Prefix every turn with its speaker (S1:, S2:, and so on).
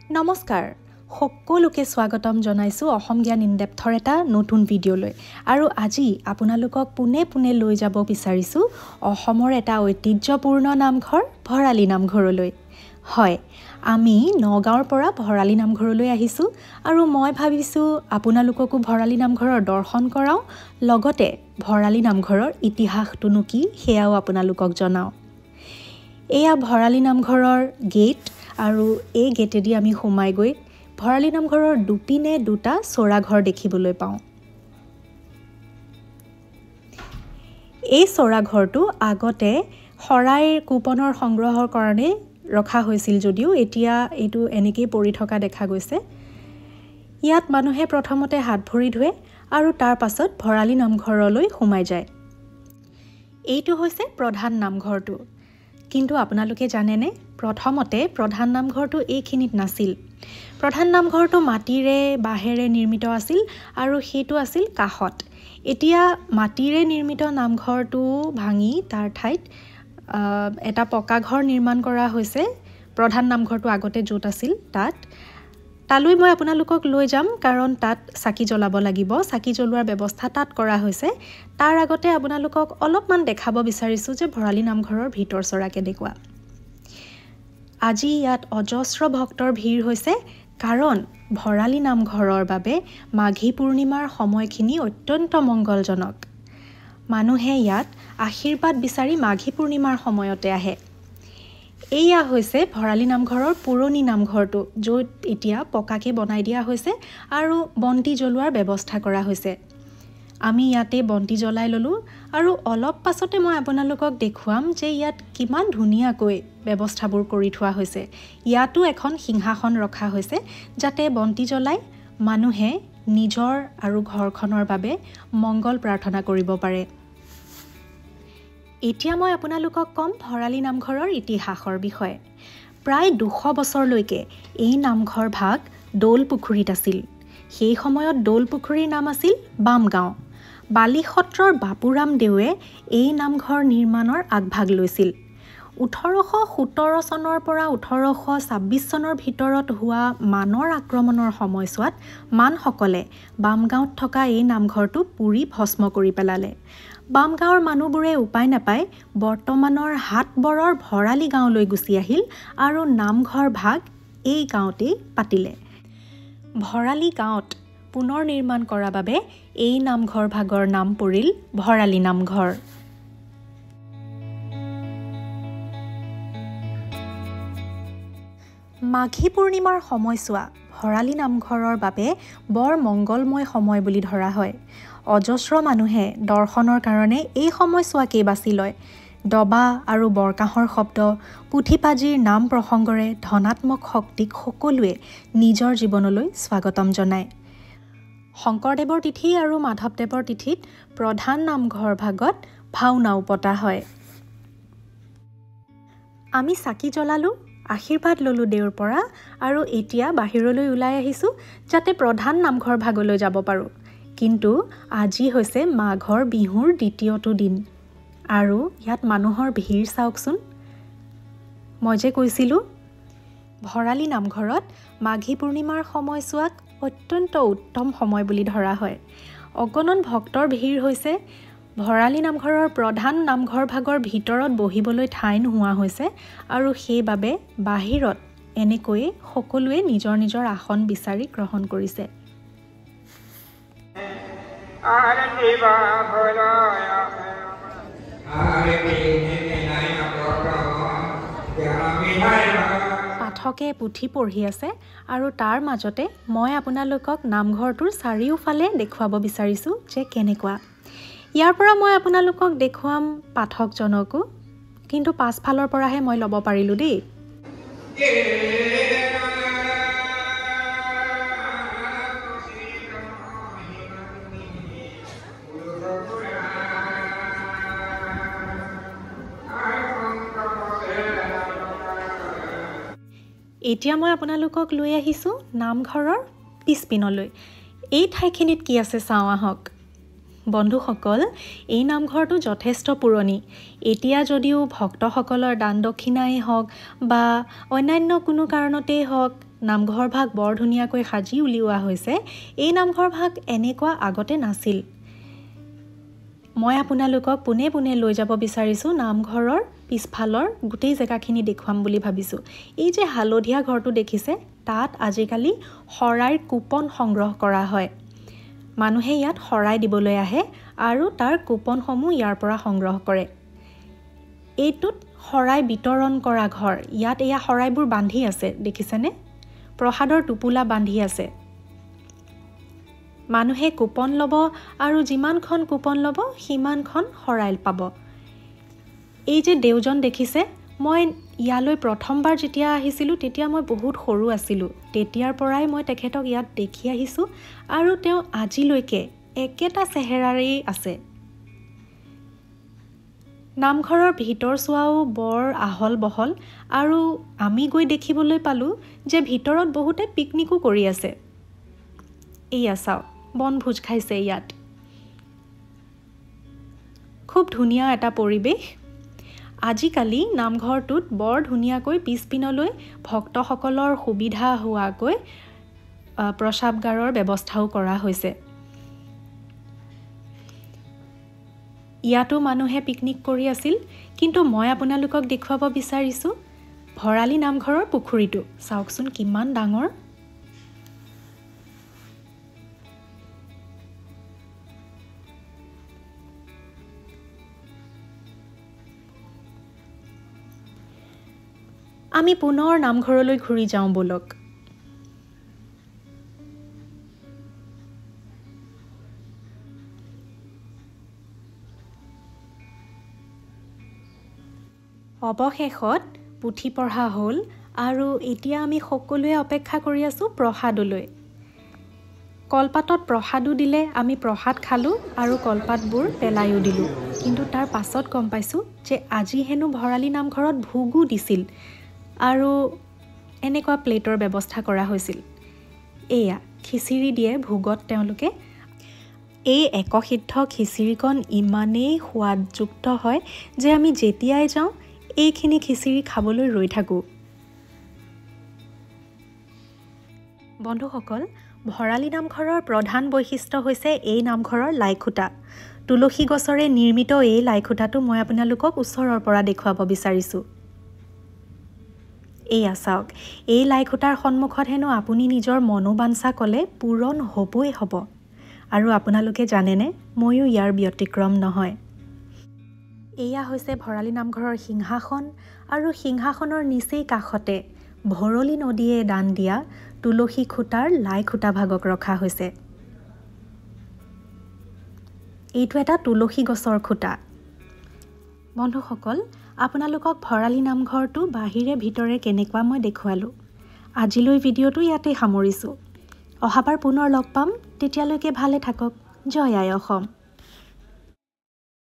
S1: নমস্কাৰ সকলোকে স্বাগতম জনাইছো অসম জ্ঞান ইনডেপথৰ এটা নতুন ভিডিঅ'লৈ আৰু আজি আপোনালোকক পুনে লৈ যাব বিচাৰিছো অসমৰ এটা ঐতিহ্যপূৰ্ণ নামঘৰ ভৰালী নামঘৰলৈ হয় আমি নগাঁৱৰ পৰা ভৰালী নামঘৰলৈ আহিছো আৰু মই ভাবিছো আপোনালোককো ভৰালী নামঘৰৰ দৰ্শন কৰাও লগতে ভৰালী নামঘৰৰ ইতিহাসটোনো কি হেয়াও আপোনালোকক জনাও এয়া ভৰালী নামঘৰৰ গেট আৰু এই গেটেদি আমি সোমাই গৈ ভৰালী নামঘৰৰ দুপিনে দুটা চৰা ঘৰ দেখিবলৈ পাওঁ এই চৰা ঘৰটো আগতে হৰাইৰ কুপনৰ সংগ্ৰহৰ কাৰণে ৰখা হৈছিল যদিও এতিয়া এটো এনেকৈ পৰি থকা দেখা গৈছে ইয়াত মানুহে প্ৰথমতে হাত ভৰি ধুৱে আৰু তাৰ পাছত ভৰালী নামঘৰলৈ সোমাই যায় এইটো হৈছে প্ৰধান নামঘৰটো কিন্তু আপোনালোকে জানেনে প্ৰথমতে প্ৰধান নামঘৰটো এইখিনিত নাছিল প্ৰধান নামঘৰটো মাটিৰে বাহেৰে নিৰ্মিত আছিল আৰু সেইটো আছিল কাহত এতিয়া মাটিৰে নিৰ্মিত নামঘৰটো ভাঙি তাৰ ঠাইত এটা পকা ঘৰ নিৰ্মাণ কৰা হৈছে প্ৰধান নামঘৰটো আগতে য'ত আছিল তালৈ মই আপোনালোকক লৈ যাম কাৰণ তাত চাকি জ্বলাব লাগিব চাকি জ্বলোৱাৰ ব্যৱস্থা তাত কৰা হৈছে তাৰ আগতে আপোনালোকক অলপমান দেখাব বিচাৰিছো যে ভৰালী নামঘৰৰ ভিতৰ চৰা কেনেকুৱা আজি ইয়াত অজস্ৰ ভক্তৰ ভিৰ হৈছে কাৰণ ভৰালী নামঘৰৰ বাবে মাঘী পূৰ্ণিমাৰ সময়খিনি অত্যন্ত মংগলজনক মানুহে ইয়াত আশীৰ্বাদ বিচাৰি মাঘী পূৰ্ণিমাৰ সময়তে আহে এয়া হৈছে ভৰালী নামঘৰৰ পুৰণি নামঘৰটো য'ত এতিয়া পকাকে বনাই দিয়া হৈছে আৰু বন্তি জ্বলোৱাৰ ব্যৱস্থা কৰা হৈছে আমি ইয়াতে বন্তি জ্বলাই ললো আৰু অলপ পাছতে মই আপোনালোকক দেখুৱাম যে ইয়াত কিমান ধুনীয়াকৈ ব্যৱস্থাবোৰ কৰি থোৱা হৈছে ইয়াতো এখন সিংহাসন ৰখা হৈছে যাতে বন্তি জ্বলাই মানুহে নিজৰ আৰু ঘৰখনৰ বাবে মংগল প্ৰাৰ্থনা কৰিব পাৰে এতিয়া মই আপোনালোকক কম ভৰালী নামঘৰৰ ইতিহাসৰ বিষয়ে প্ৰায় 200 বছৰলৈকে এই নামঘৰ ভাগ দৌল পুখুৰীত আছিল সেই সময়ত দৌল পুখুৰীৰ নাম আছিল বামগাঁও বালিসত্ৰৰ বাপুৰাম দেৱে এই নামঘৰ নিৰ্মাণৰ আগভাগ লৈছিল 1817 চনৰ পৰা 1826 চনৰ ভিতৰত হোৱা মানৰ আক্ৰমণৰ সময়ছোৱাত মানসকলে বামগাঁৱত থকা এই নামঘৰটো পুৰি ভস্ম কৰি পেলালে বামগাঁৱৰ মানুহবোৰে উপায় নাপায় বৰ্তমানৰ হাটবৰৰ ভৰালী গাঁৱলৈ গুচি আহিল আৰু নামঘৰ ভাগ এই গাঁৱতেই পাতিলে ভৰালী গাঁৱত পুনৰ নিৰ্মাণ কৰাৰ বাবে এই নামঘৰ ভাগৰ নাম পৰিল ভৰালী নামঘৰ মাঘী পূৰ্ণিমাৰ সময়ছোৱা ভৰালী নামঘৰৰ বাবে বৰ মংগলময় সময় বুলি ধৰা হয় অজস্ৰ মানুহে দৰ্শনৰ কাৰণে এই সময়ছোৱাকেই বাছি লয় ডবা আৰু বৰকাহৰ শব্দ পুথিপাজিৰ নাম প্ৰসংগৰে ধনাত্মক শক্তিক সকলোৱে নিজৰ জীৱনলৈ স্বাগতম জনায় শংকৰদেৱৰ তিথি আৰু মাধৱদেৱৰ তিথিত প্ৰধান নামঘৰ ভাগত ভাওনাও পতা হয় আমি চাকি জ্বলালো আশীৰ্বাদ ললো দেউৰ পৰা আৰু এতিয়া বাহিৰলৈ ওলাই আহিছো যাতে প্ৰধান নামঘৰ ভাগলৈ যাব পাৰো কিন্তু আজি হৈছে মাঘৰ বিহুৰ দ্বিতীয়টো দিন আৰু ইয়াত মানুহৰ ভিৰ চাওকচোন মই যে কৈছিলো ভৰালী নামঘৰত মাঘী পূৰ্ণিমাৰ সময়ছোৱাক অত্যন্ত উত্তম সময় বুলি ধৰা হয় অগণন ভক্তৰ ভিৰ হৈছে ভৰালী নামঘৰৰ প্ৰধান নামঘৰ ভাগৰ ভিতৰত বহিবলৈ ঠাই নোহোৱা হৈছে আৰু সেইবাবে বাহিৰত এনেকৈ সকলোৱে নিজৰ নিজৰ আসন বিচাৰি গ্ৰহণ কৰিছে পাঠকে পুথি পঢ়ি আছে আৰু তাৰ মাজতে মই আপোনালোকক নামঘৰটোৰ চাৰিওফালে দেখুৱাব বিচাৰিছো যে কেনেকুৱা ইয়াৰ পৰা মই আপোনালোকক দেখুৱাম পাঠকজনকো কিন্তু পাছফালৰ পৰাহে মই ল'ব পাৰিলো দেই এতিয়া মই আপোনালোকক লৈ আহিছো নামঘৰৰ পিছপিনলৈ এই ঠাইখিনিত কি আছে চাওঁ আহক বন্ধুসকল এই নামঘৰটো যথেষ্ট পুৰণি এতিয়া যদিও ভক্তসকলৰ দান দক্ষিণাই হওক বা অন্যান্য কোনো কাৰণতেই হওক নামঘৰ ভাগ বৰ ধুনীয়াকৈ সাজি উলিওৱা হৈছে এই নামঘৰ ভাগ এনেকুৱা আগতে নাছিল মই আপোনালোকক পুনে পুনে লৈ যাব বিচাৰিছো নামঘৰৰ পিছফালৰ গোটেই জেগাখিনি দেখুৱাম বুলি ভাবিছো এই যে হালধীয়া ঘৰটো দেখিছে তাত আজিকালি শৰাইৰ কুপন সংগ্ৰহ কৰা হয় মানুহে ইয়াত শৰাই দিবলৈ আহে আৰু তাৰ কুপনসমূহ ইয়াৰ পৰা সংগ্ৰহ কৰে এইটোত শৰাই বিতৰণ কৰা ঘৰ ইয়াত এয়া শৰাইবোৰ বান্ধি আছে দেখিছেনে প্ৰসাদৰ টুপুলা বান্ধি আছে মানুহে কুপন লব আৰু যিমানখন কুপন লব সিমানখন শৰাই পাব এই যে দেউজন দেখিছে মই ইয়ালৈ প্ৰথমবাৰ যেতিয়া আহিছিলো তেতিয়া মই বহুত সৰু আছিলো তেতিয়াৰ পৰাই মই তেখেতক ইয়াত দেখি আহিছো আৰু তেওঁ আজিলৈকে একেটা চেহেৰাৰেই আছে নামঘৰৰ ভিতৰ চোৱাও বৰ আহল বহল আৰু আমি গৈ দেখিবলৈ পালো যে ভিতৰত বহুতে পিকনিকো কৰি আছে এয়া চাও বনভোজ খাইছে ইয়াত খুব ধুনীয়া এটা পৰিবেশ আজিকালি নামঘৰটোত বৰ ধুনীয়াকৈ পিছপিনলৈ ভক্তসকলৰ সুবিধা হোৱাকৈ প্ৰসাৱগাৰৰ ব্যৱস্থাও কৰা হৈছে ইয়াতো মানুহে পিকনিক কৰি আছিল কিন্তু মই আপোনালোকক দেখুৱাব বিচাৰিছো ভৰালি নামঘৰৰ পুখুৰীটো চাওকচোন কিমান ডাঙৰ আমি পুনৰ নামঘৰলৈ ঘূৰি যাওঁ বলক অৱশেষত পুথি পঢ়া হ'ল আৰু এতিয়া আমি সকলোৱে অপেক্ষা কৰি আছো প্ৰসাদলৈ কলপাতত প্ৰসাদো দিলে আমি প্ৰসাদ খালো আৰু কলপাতবোৰ পেলাইও দিলো কিন্তু তাৰ পাছত গম পাইছো যে আজি হেনো ভৰালি নামঘৰত ভোগো দিছিল আৰু এনেকুৱা প্লেটৰ ব্যৱস্থা কৰা হৈছিল এয়া খিচিৰি দিয়ে ভোগত তেওঁলোকে এই একসিদ্ধ খিচিৰিকণ ইমানেই সোৱাদযুক্ত হয় যে আমি যেতিয়াই যাওঁ এইখিনি খিচিৰি খাবলৈ ৰৈ থাকো বন্ধুসকল ভৰালি নামঘৰৰ প্ৰধান বৈশিষ্ট্য হৈছে এই নামঘৰৰ লাইখুটা তুলসী গছৰে নিৰ্মিত এই লাইখুটাটো মই আপোনালোকক ওচৰৰ পৰা দেখুৱাব বিচাৰিছো এয়া চাওক এই লাইখুটাৰ সন্মুখত হেনো আপুনি নিজৰ মনোবাঞ্ছা কলে পূৰণ হ'বই হ'ব আৰু আপোনালোকে জানেনে ময়ো ইয়াৰ ব্যতিক্ৰম নহয় এয়া হৈছে ভৰালি নামঘৰৰ সিংহাসন আৰু সিংহাসনৰ নিচেই কাষতে ভৰলি নদীয়ে দান দিয়া তুলসী খুটাৰ লাইখুটা ভাগক ৰখা হৈছে এইটো এটা তুলসী গছৰ খুটা বন্ধুসকল আপোনালোকক ভৰালি নামঘৰটো বাহিৰে ভিতৰে কেনেকুৱা মই দেখুৱালো আজিলৈ ভিডিঅ'টো ইয়াতে সামৰিছো অহাবাৰ পুনৰ লগ পাম তেতিয়ালৈকে ভালে থাকক জয় আই অসম